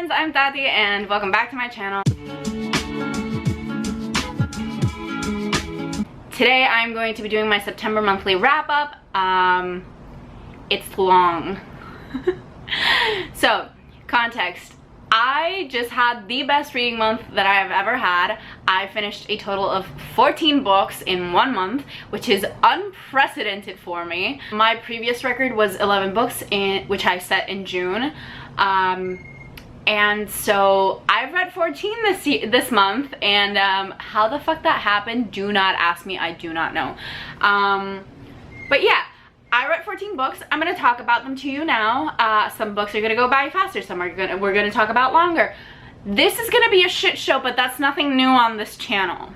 friends, I'm Tati and welcome back to my channel. Today I'm going to be doing my September monthly wrap-up. It's long. So, context. I just had the best reading month that I have ever had. I finished a total of 14 books in 1 month, which is unprecedented for me. My previous record was 11 books, which I set in June. And so I've read 14 this month, and how the fuck that happened, do not ask me, I do not know. But yeah, I read 14 books. I'm gonna talk about them to you now. Some books are gonna go by faster, some we're gonna talk about longer. This is gonna be a shit show, but that's nothing new on this channel.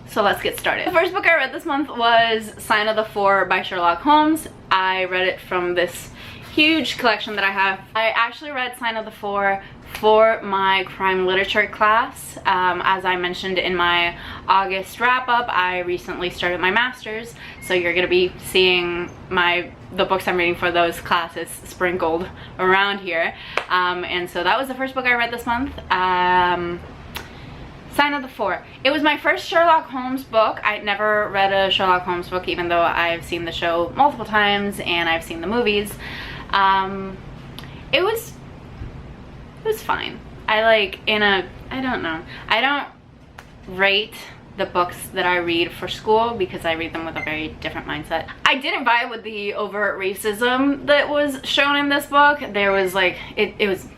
So let's get started. The first book I read this month was Sign of the Four by Sherlock Holmes. I read it from this huge collection that I have. I actually read Sign of the Four for my crime literature class. As I mentioned in my August wrap-up, I recently started my master's, so you're gonna be seeing the books I'm reading for those classes sprinkled around here. And so that was the first book I read this month. Sign of the Four. It was my first Sherlock Holmes book. I'd never read a Sherlock Holmes book, even though I've seen the show multiple times and I've seen the movies. It was fine. I don't know. I don't rate the books that I read for school because I read them with a very different mindset. I didn't vibe with the overt racism that was shown in this book. There was like, it was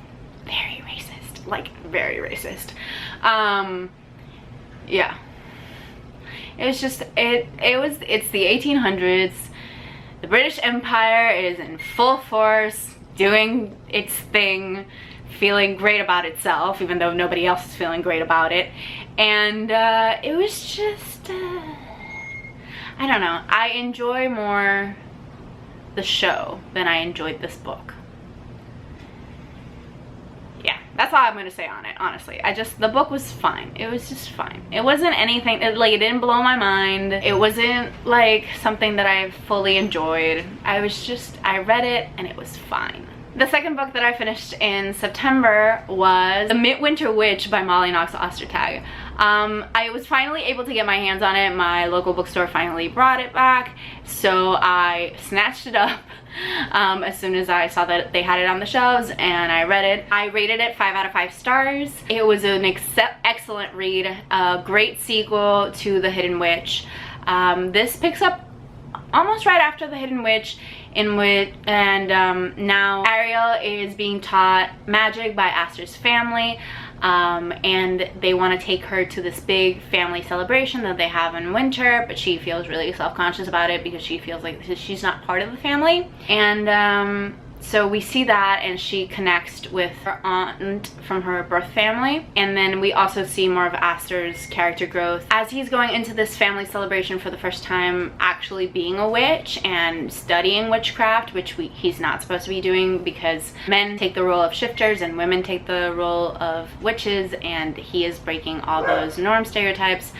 very racist, like very racist. Yeah. It was just, it's the 1800s. The British Empire is in full force, doing its thing, feeling great about itself, even though nobody else is feeling great about it. And it was just, I don't know. I enjoy more the show than I enjoyed this book. Yeah, that's all I'm gonna say on it, honestly. The book was fine. It was just fine. It wasn't anything, it didn't blow my mind. It wasn't like something that I fully enjoyed. I read it and it was fine. The second book that I finished in September was The Midwinter Witch by Molly Knox Ostertag. I was finally able to get my hands on it. My local bookstore finally brought it back, so I snatched it up as soon as I saw that they had it on the shelves, and I read it. I rated it 5 out of 5 stars. It was an excellent read, a great sequel to The Hidden Witch. This picks up almost right after The Hidden Witch, now Ariel is being taught magic by Aster's family, and they want to take her to this big family celebration that they have in winter, but she feels really self-conscious about it because she feels like she's not part of the family. And so we see that, and she connects with her aunt from her birth family. And then we also see more of Aster's character growth as he's going into this family celebration for the first time, actually being a witch and studying witchcraft, which he's not supposed to be doing because men take the role of shifters and women take the role of witches, and he is breaking all those norm stereotypes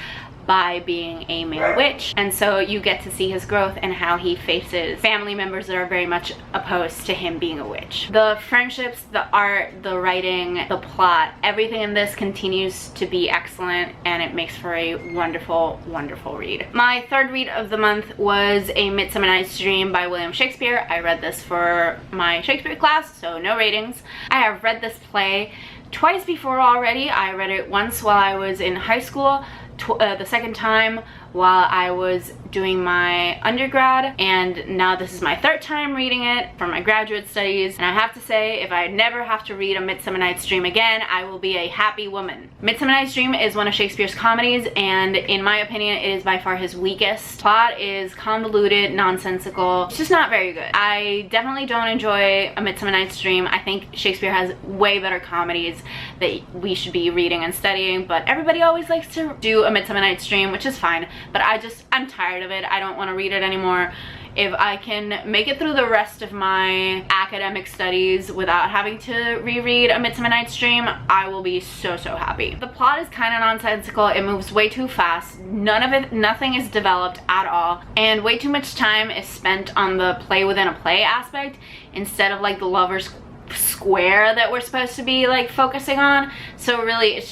by being a male witch. And so you get to see his growth and how he faces family members that are very much opposed to him being a witch. The friendships, the art, the writing, the plot, everything in this continues to be excellent, and it makes for a wonderful, wonderful read. My third read of the month was A Midsummer Night's Dream by William Shakespeare. I read this for my Shakespeare class, so no ratings. I have read this play twice before already. I read it once while I was in high school, the second time while I was doing my undergrad, and now this is my third time reading it for my graduate studies. And I have to say, if I never have to read A Midsummer Night's Dream again, I will be a happy woman. Midsummer Night's Dream is one of Shakespeare's comedies, and in my opinion, it is by far his weakest. Plot is convoluted, nonsensical. It's just not very good. I definitely don't enjoy A Midsummer Night's Dream. I think Shakespeare has way better comedies that we should be reading and studying, but everybody always likes to do A Midsummer Night's Dream, which is fine, but I'm tired of it. I don't want to read it anymore. If I can make it through the rest of my academic studies without having to reread A Midsummer Night's Dream, I will be so happy. The plot is kind of nonsensical. It moves way too fast. Nothing is developed at all, and way too much time is spent on the play within a play aspect instead of like the lovers square that we're supposed to be like focusing on. So really it's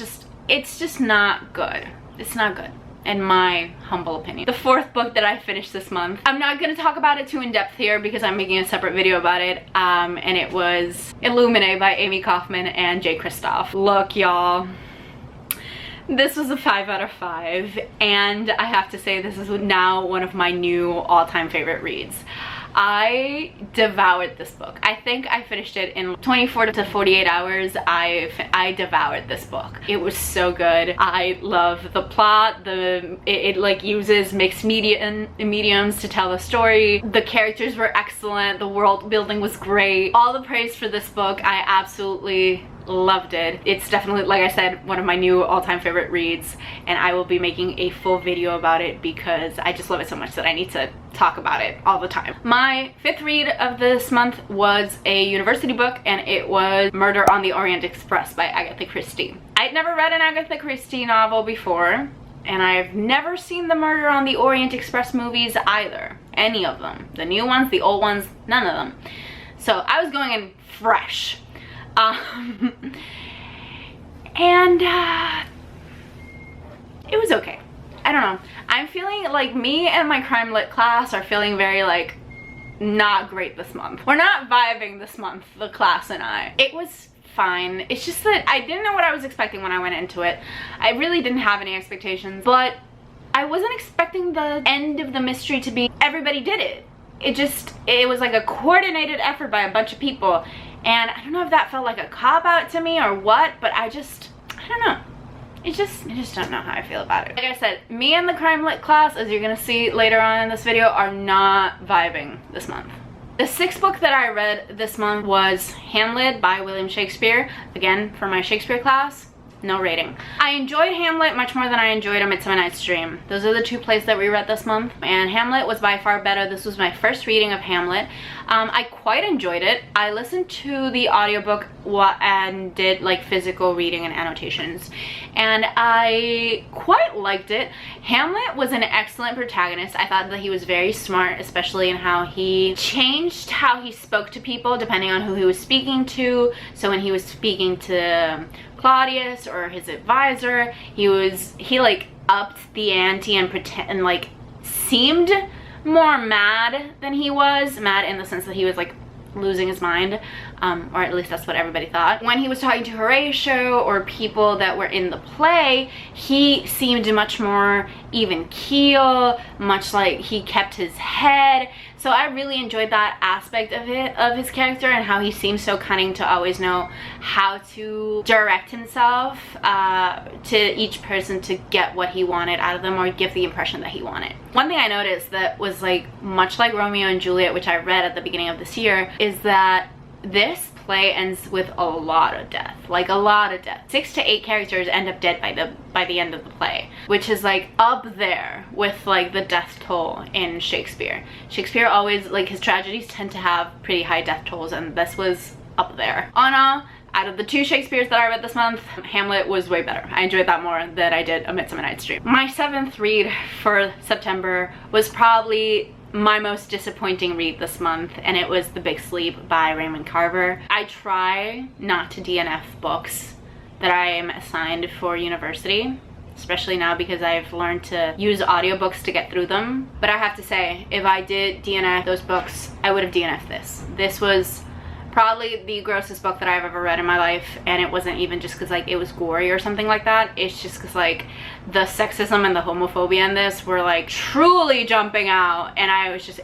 just not good. It's not good, in my humble opinion. The fourth book that I finished this month, I'm not going to talk about it too in depth here because I'm making a separate video about it, and it was Illuminae by Amy Kaufman and Jay Kristoff. Look, y'all, this was a 5 out of 5, and I have to say this is now one of my new all-time favorite reads. I devoured this book. I think I finished it in 24 to 48 hours. I devoured this book. It was so good. I love the plot. It like uses mixed mediums to tell the story. The characters were excellent. The world building was great. All the praise for this book. I absolutely loved it. It's definitely, like I said, one of my new all-time favorite reads, and I will be making a full video about it because I just love it so much that I need to talk about it all the time. My fifth read of this month was a university book, and it was Murder on the Orient Express by Agatha Christie. I'd never read an Agatha Christie novel before, and I've never seen the Murder on the Orient Express movies either. Any of them. The new ones, the old ones, none of them. So I was going in fresh. And it was okay. I don't know. I'm feeling like me and my crime lit class are feeling very like not great this month. We're not vibing this month, the class and I. It was fine. It's just that I didn't know what I was expecting when I went into it. I really didn't have any expectations, but I wasn't expecting the end of the mystery to be everybody did it. It was like a coordinated effort by a bunch of people. And I don't know if that felt like a cop-out to me or what, but I don't know. I just don't know how I feel about it. Like I said, me and the crime lit class, as you're gonna see later on in this video, are not vibing this month. The sixth book that I read this month was Hamlet by William Shakespeare. Again, for my Shakespeare class. No rating. I enjoyed Hamlet much more than I enjoyed A Midsummer Night's Dream. Those are the two plays that we read this month, and Hamlet was by far better. This was my first reading of Hamlet. I quite enjoyed it. I listened to the audiobook and did like physical reading and annotations, and I quite liked it. Hamlet was an excellent protagonist. I thought that he was very smart, especially in how he changed how he spoke to people depending on who he was speaking to. So when he was speaking to Claudius or his advisor, he like upped the ante and like seemed more mad than he was. Mad in the sense that he was like losing his mind, or at least that's what everybody thought. When he was talking to Horatio or people that were in the play, he seemed much more even keel, much like he kept his head. So I really enjoyed that aspect of his character, and how he seems so cunning to always know how to direct himself to each person to get what he wanted out of them, or give the impression that he wanted. One thing I noticed that was like much like Romeo and Juliet, which I read at the beginning of this year, is that this play ends with a lot of death, like a lot of death. 6 to 8 characters end up dead by the end of the play, which is like up there with like the death toll in Shakespeare. Shakespeare always, like, his tragedies tend to have pretty high death tolls, and this was up there. All in all, out of the 2 Shakespeares that I read this month, Hamlet was way better. I enjoyed that more than I did A Midsummer Night's Dream. My 7th read for September was probably my most disappointing read this month, and it was The Big Sleep by Raymond Carver. I try not to DNF books that I am assigned for university, especially now because I've learned to use audiobooks to get through them. But I have to say, if I did DNF those books, I would have DNF'd this. This was probably the grossest book that I've ever read in my life, and it wasn't even just because like it was gory or something like that. It's just because like the sexism and the homophobia in this were like truly jumping out, and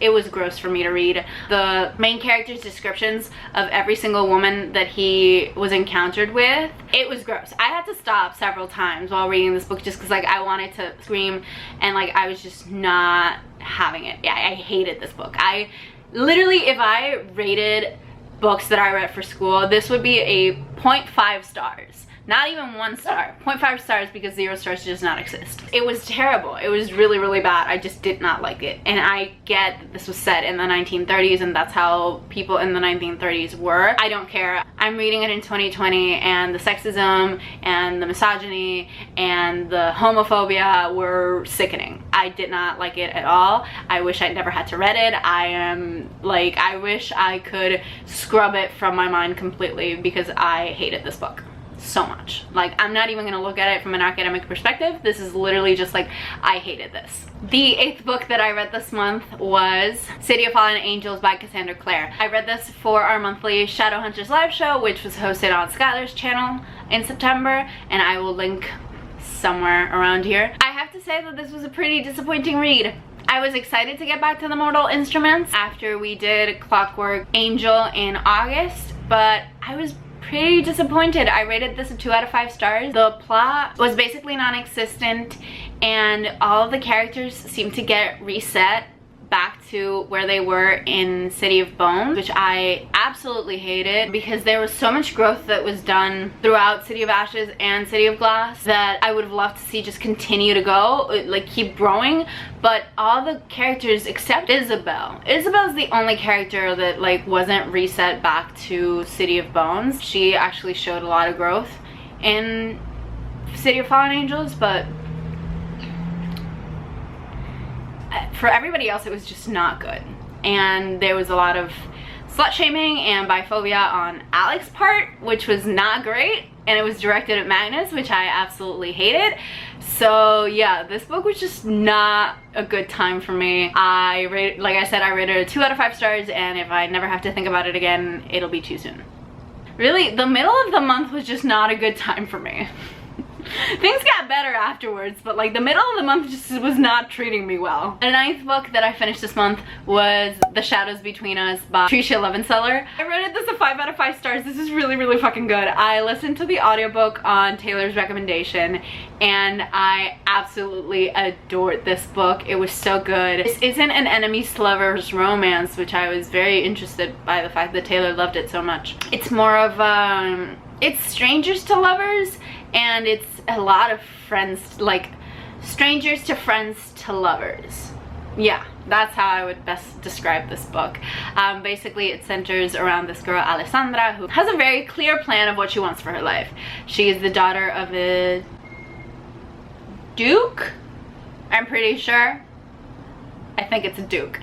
it was gross for me to read. The main character's descriptions of every single woman that he was encountered with, it was gross. I had to stop several times while reading this book just because like I wanted to scream, and like I was just not having it. Yeah, I hated this book. I literally, if I rated books that I read for school, this would be a 0.5 stars. Not even 1 star. 0.5 stars because 0 stars does not exist. It was terrible. It was really, really bad. I just did not like it. And I get that this was set in the 1930s and that's how people in the 1930s were. I don't care. I'm reading it in 2020, and the sexism and the misogyny and the homophobia were sickening. I did not like it at all. I wish I'd never had to read it. I wish I could scrub it from my mind completely because I hated this book so much. Like, I'm not even gonna look at it from an academic perspective. This is literally just like, I hated this. The 8th book that I read this month was City of Fallen Angels by Cassandra Clare. I read this for our monthly Shadowhunters live show, which was hosted on Skylar's channel in September, and I will link somewhere around here. I have to say that this was a pretty disappointing read. I was excited to get back to the Mortal Instruments after we did Clockwork Angel in August, but I was pretty disappointed. I rated this a 2 out of 5 stars. The plot was basically non-existent, and all of the characters seemed to get reset back to where they were in City of Bones, which I absolutely hated because there was so much growth that was done throughout City of Ashes and City of Glass that I would have loved to see just continue to go, like keep growing. But all the characters except Isabel. Isabel's the only character that like wasn't reset back to City of Bones. She actually showed a lot of growth in City of Fallen Angels, but for everybody else it was just not good. And there was a lot of slut shaming and biphobia on Alex's part, which was not great, and it was directed at Magnus, which I absolutely hated. So yeah, this book was just not a good time for me. Like I said, I rated it a 2 out of 5 stars, and if I never have to think about it again, it'll be too soon. Really, the middle of the month was just not a good time for me. Things got better afterwards, but like the middle of the month just was not treating me well. The 9th book that I finished this month was The Shadows Between Us by Tricia Levenseller. I rated this a 5 out of 5 stars. This is really, really fucking good. I listened to the audiobook on Taylor's recommendation, and I absolutely adored this book. It was so good. This isn't an enemies to lovers romance, which I was very interested by the fact that Taylor loved it so much. It's more of it's strangers to lovers, and it's a lot of friends, like strangers to friends to lovers. Yeah, that's how I would best describe this book. Basically it centers around this girl Alessandra, who has a very clear plan of what she wants for her life. She is the daughter of a duke, I'm pretty sure. I think it's a duke.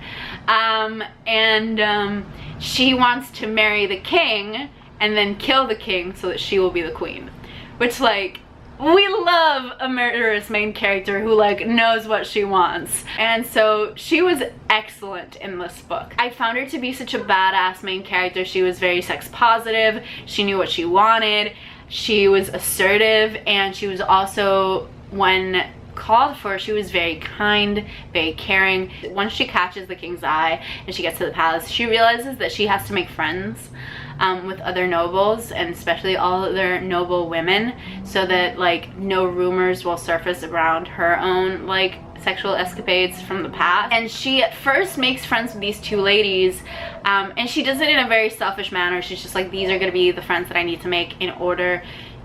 She wants to marry the king and then kill the king so that she will be the queen. Which, like, we love a murderous main character who like knows what she wants. And so she was excellent in this book. I found her to be such a badass main character. She was very sex positive. She knew what she wanted. She was assertive, and she was also, when called for, she was very kind, very caring. Once she catches the king's eye and she gets to the palace, she realizes that she has to make friends with other nobles, and especially all other noble women, so that like no rumors will surface around her own like sexual escapades from the past. And she at first makes friends with these 2 ladies, and she does it in a very selfish manner. She's just like, these are gonna be the friends that I need to make in order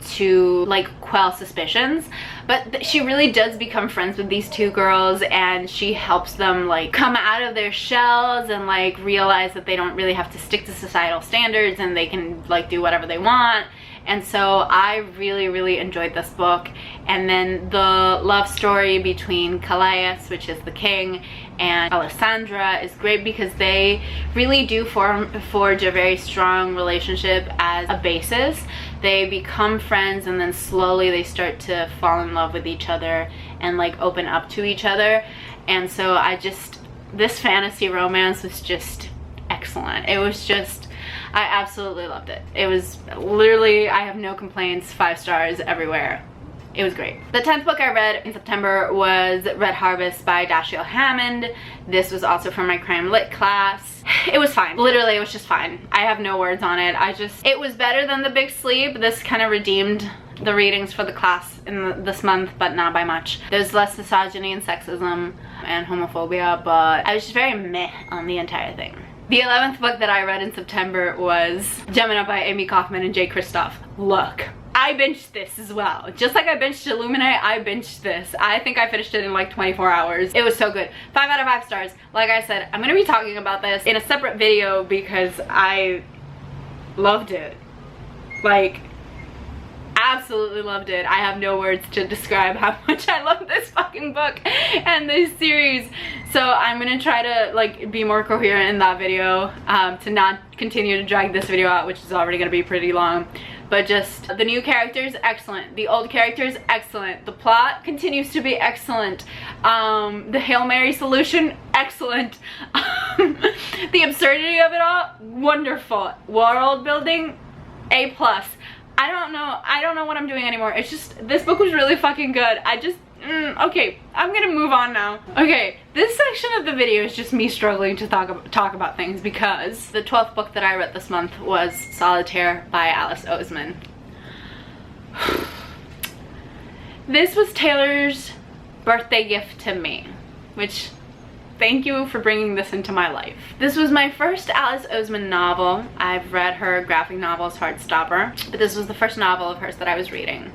to like quell suspicions. But she really does become friends with these 2 girls, and she helps them like come out of their shells and like realize that they don't really have to stick to societal standards and they can like do whatever they want. And so I really, really enjoyed this book. And then the love story between Calais, which is the king, and Alessandra is great because they really do forge a very strong relationship as a basis. They become friends, and then slowly they start to fall in love with each other and like open up to each other. And so this fantasy romance was just excellent. It was just, I absolutely loved it. It was literally, I have no complaints, 5 stars everywhere. It was great. The 10th book I read in September was Red Harvest by Dashiell Hammond. This was also from my crime lit class. It was fine. Literally, it was just fine. I have no words on it. It was better than The Big Sleep. This kind of redeemed the readings for the class in this month, but not by much. There's less misogyny and sexism and homophobia, but I was just very meh on the entire thing. The 11th book that I read in September was Gemina by Amy Kaufman and Jay Kristoff. Look, I binged this as well. Just like I binged Illuminae, I binged this. I think I finished it in like 24 hours. It was so good. 5 out of 5 stars. Like I said, I'm gonna be talking about this in a separate video because I loved it. Like, absolutely loved it. I have no words to describe how much I love this fucking book and this series. So I'm gonna try to like be more coherent in that video, to not continue to drag this video out, which is already gonna be pretty long. But just the new characters, excellent. The old characters, excellent. The plot continues to be excellent. The Hail Mary solution, excellent. The absurdity of it all, wonderful. World building, A+. I don't know what I'm doing anymore. It's just, this book was really fucking good. Okay, I'm gonna move on now. Okay, this section of the video is just me struggling to talk about things, because the 12th book that I read this month was Solitaire by Alice Oseman. This was Taylor's birthday gift to me, which, thank you for bringing this into my life. This was my first Alice Oseman novel. I've read her graphic novels, Heartstopper, but this was the first novel of hers that I was reading.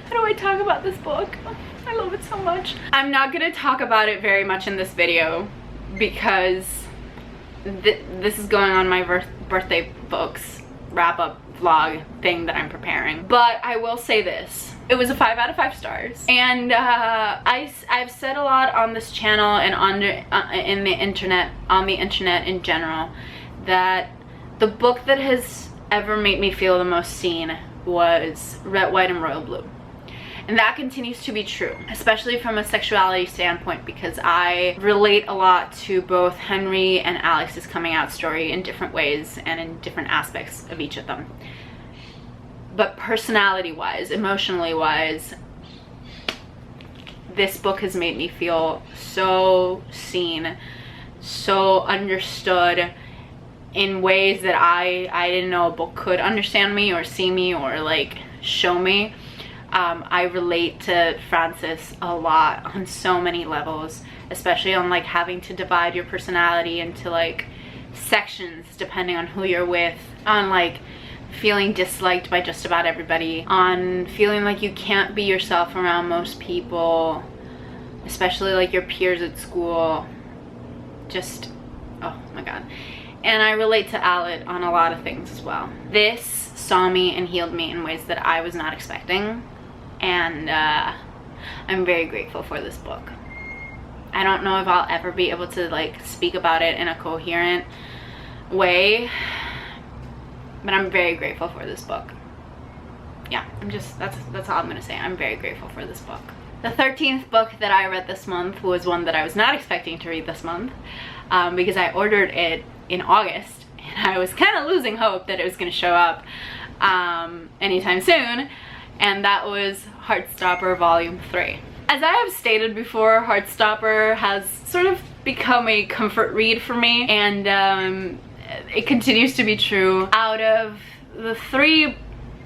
How do I talk about this book? I love it so much. I'm not gonna talk about it very much in this video because this is going on my birthday books wrap-up vlog thing that I'm preparing. But I will say this. It was a 5 out of 5 stars. And I've said a lot on this channel and on the internet in general, that the book that has ever made me feel the most seen was Red, White, and Royal Blue. And that continues to be true, especially from a sexuality standpoint, because I relate a lot to both Henry and Alex's coming out story in different ways and in different aspects of each of them. But personality-wise, emotionally-wise, this book has made me feel so seen, so understood in ways that I didn't know a book could understand me or see me or like show me. I relate to Frances a lot on so many levels, especially on like having to divide your personality into like sections depending on who you're with, on like feeling disliked by just about everybody, on feeling like you can't be yourself around most people, especially like your peers at school. Just, oh my god. And I relate to Alec on a lot of things as well. This saw me and healed me in ways that I was not expecting, and I'm very grateful for this book. I don't know if I'll ever be able to like speak about it in a coherent way, but I'm very grateful for this book. Yeah, that's all I'm gonna say. I'm very grateful for this book. The 13th book that I read this month was one that I was not expecting to read this month, because I ordered it in August and I was kind of losing hope that it was going to show up anytime soon, and that was Heartstopper Volume 3. As I have stated before, Heartstopper has sort of become a comfort read for me, and it continues to be true. Out of the 3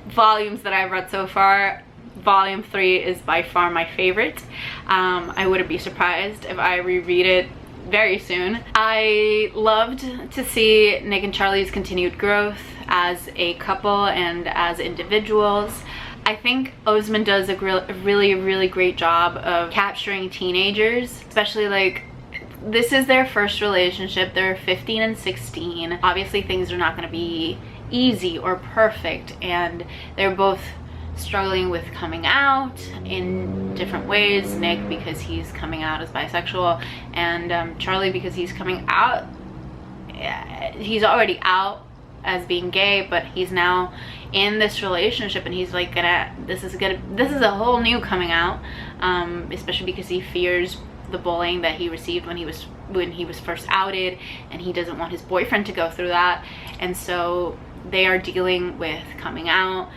volumes that I've read so far, Volume 3 is by far my favorite. I wouldn't be surprised if I reread it very soon. I loved to see Nick and Charlie's continued growth as a couple and as individuals. I think Oseman does a really great job of capturing teenagers, especially like this is their first relationship. They're 15 and 16. Obviously things are not going to be easy or perfect, and they're both struggling with coming out in different ways. Nick because he's coming out as bisexual, and Charlie because he's coming out, he's already out as being gay, but he's now in this relationship, and he's like this is a whole new coming out, especially because he fears the bullying that he received when he was first outed, and he doesn't want his boyfriend to go through that. And so they are dealing with coming out,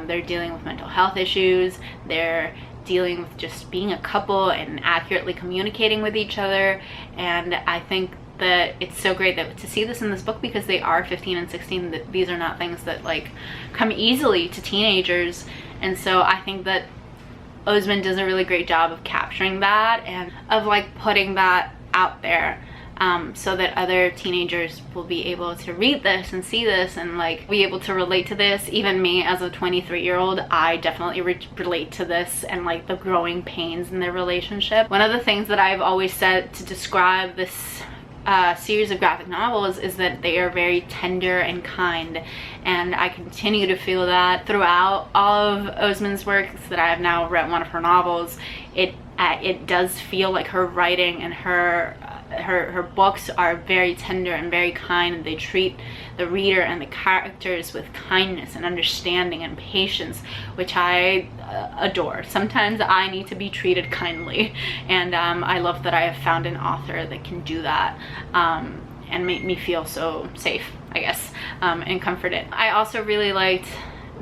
they're dealing with mental health issues, they're dealing with just being a couple and accurately communicating with each other. And I think that it's so great that to see this in this book, because they are 15 and 16, that these are not things that like come easily to teenagers. And so I think that Oseman does a really great job of capturing that and of like putting that out there, so that other teenagers will be able to read this and see this and like be able to relate to this. Even me as a 23-year-old, I definitely relate to this and like the growing pains in their relationship. One of the things that I've always said to describe this series of graphic novels is that they are very tender and kind, and I continue to feel that throughout all of Osman's works that I have now read one of her novels. It does feel like her writing and her books are very tender and very kind, and they treat the reader and the characters with kindness and understanding and patience, which I adore. Sometimes I need to be treated kindly, and I love that I have found an author that can do that and make me feel so safe, I guess, and comforted. I also really liked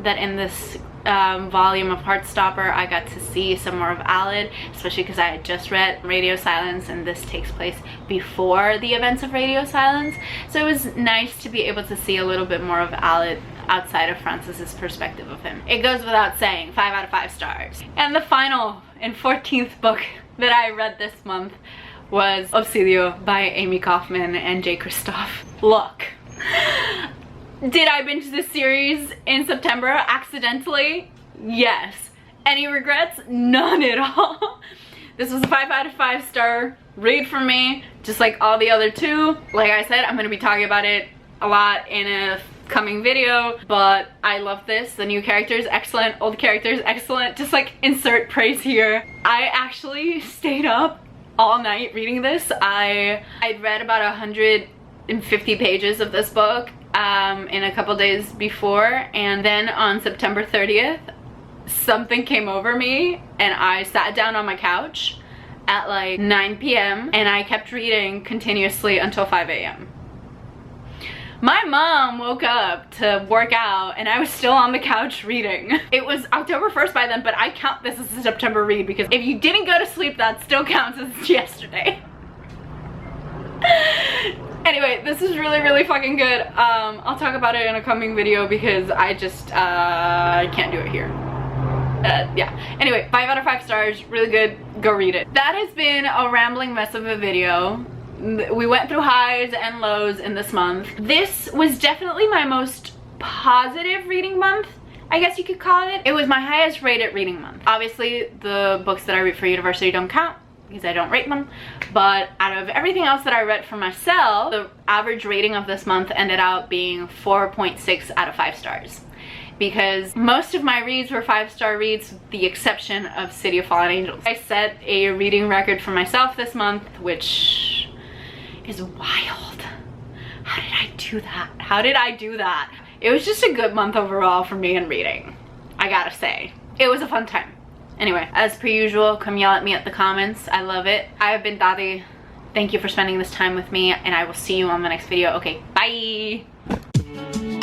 that in this volume of Heartstopper I got to see some more of Aled, especially because I had just read Radio Silence, and this takes place before the events of Radio Silence, so it was nice to be able to see a little bit more of Aled outside of Francis's perspective of him. It goes without saying, 5 out of 5 stars. And the final and 14th book that I read this month was Obsidio by Amy Kaufman and Jay Kristoff. Look, did I binge this series in September accidentally? Yes. Any regrets? None at all. This was a 5 out of 5 star read for me, just like all the other two. Like I said, I'm gonna be talking about it a lot in a coming video, but I love this. The new characters, excellent. Old characters, excellent. Just like insert praise here. I actually stayed up all night reading this. I'd read about 150 pages of this book in a couple days before, and then on September 30th something came over me and I sat down on my couch at like 9 p.m. and I kept reading continuously until 5 a.m. My mom woke up to work out and I was still on the couch reading. It was October 1st by then, but I count this as a September read because if you didn't go to sleep, that still counts as yesterday. Anyway, this is really, really fucking good. I'll talk about it in a coming video because I just can't do it here. Yeah. Anyway, 5 out of 5 stars, really good. Go read it. That has been a rambling mess of a video. We went through highs and lows in this month. This was definitely my most positive reading month, I guess you could call it. It was my highest rated reading month. Obviously, the books that I read for university don't count because I don't rate them, but out of everything else that I read for myself, the average rating of this month ended out being 4.6 out of 5 stars. Because most of my reads were 5-star reads, with the exception of City of Fallen Angels. I set a reading record for myself this month, which is wild. How did I do that? How did I do that? It was just a good month overall for me in reading, I gotta say. It was a fun time. Anyway, as per usual, come yell at me at the comments. I love it. I have been Tati. Thank you for spending this time with me, and I will see you on the next video. Okay, bye!